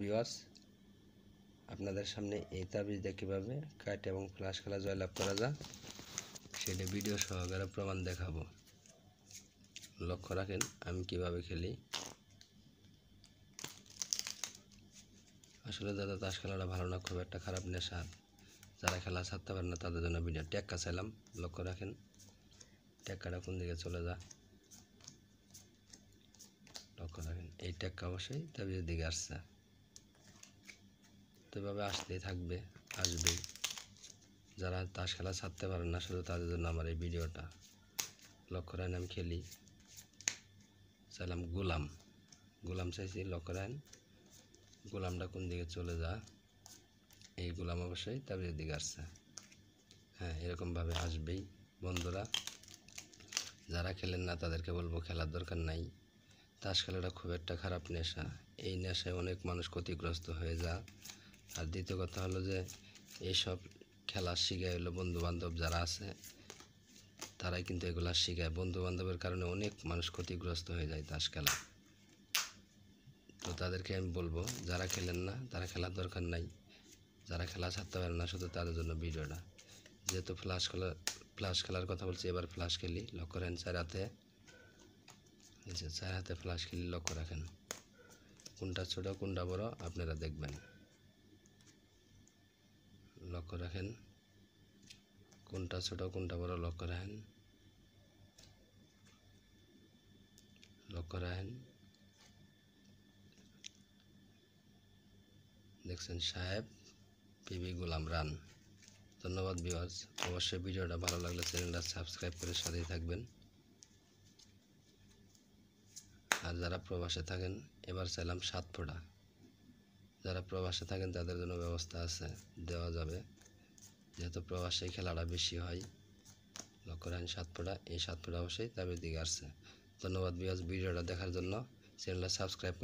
Viewers, আপনাদের সামনে এই তাবিজটা কীভাবে কাট এবং ফ্লাশ খেলা জয়লাভ করা যায় সেটা ভিডিও সহকারে প্রমাণ দেখাবো। লক্ষ্য রাখেন আমি কিভাবে খেলি। আসলে দাদা তাস খেলাটা ভালো না, খুব একটা খারাপ নেশা। যারা খেলা ছাড়তে পারে না তাদের জন্য ভিডিও। টেক্কা চাইলাম, লক্ষ্য রাখেন টেক্কাটা কোন দিকে চলে যায়। লক্ষ্য রাখেন এই টেক্কা অবশ্যই তাবিজের দিকে আসছে। তো এভাবে আসতেই থাকবে, আসবেই। যারা তাস খেলা ছাড়তে পারেন না শুধু তাদের জন্য আমার এই ভিডিওটা। লক্ষ্য রাখেন আমি খেলি, চাইলাম গোলাম চাইছি। লক্ষ্য রাখেন গোলামটা কোন দিকে চলে যায়। এই গোলাম অবশ্যই তাবিজের দিকে আসছে। হ্যাঁ, এরকমভাবে আসবেই। বন্ধুরা যারা খেলেন না তাদেরকে বলবো খেলার দরকার নাই। তাস খেলাটা খুব একটা খারাপ নেশা। এই নেশায় অনেক মানুষ ক্ষতিগ্রস্ত হয়ে যায়। আর দ্বিতীয় কথা হলো যে এইসব খেলা শিখায় হলো বন্ধুবান্ধব যারা আছে তারাই কিন্তু এগুলা শিখায়। বন্ধুবান্ধবের কারণে অনেক মানুষ ক্ষতিগ্রস্ত হয়ে যায় তাস খেলা। তো তাদেরকে আমি বলবো যারা খেলেন না তারা খেলার দরকার নাই। যারা খেলা ছাড়তে পারেন না শুধু তাদের জন্য ভিডিওটা। যেহেতু ফ্লাশ খেলার কথা বলছি, এবার ফ্লাশ খেলি। লক্ষ্য রাখেন চার হাতে ফ্লাশ খেলি। লক্ষ্য রাখেন কোনটা ছোট কোনটা বড় আপনারা দেখবেন। লক্ষ্য রাখেন কোনটা ছোট কোনটা বড়। লক্ষ্য রাখেন দেখছেন সাহেব পিবি গোলাম রান। ধন্যবাদ ভিউয়ার্স। অবশ্যই ভিডিওটা ভালো লাগলে চ্যানেলটা সাবস্ক্রাইব করে সাথেই থাকবেন। আর যারা প্রবাসে থাকেন এবার চাইলাম 7 ফোঁটা। যারা প্রবাসে থাকেন তাদের জন্য ব্যবস্থা আছে, দেওয়া যাবে। যেহেতু প্রবাসে খেলাটা বেশি হয়। লক্ষ্য রাখেন 7 ফোঁটা। এই 7 ফোঁটা অবশ্যই তাবিজের দিকে আসছে। ধন্যবাদ ভিউয়ার্স ভিডিওটা দেখার জন্য। চ্যানেলটা সাবস্ক্রাইব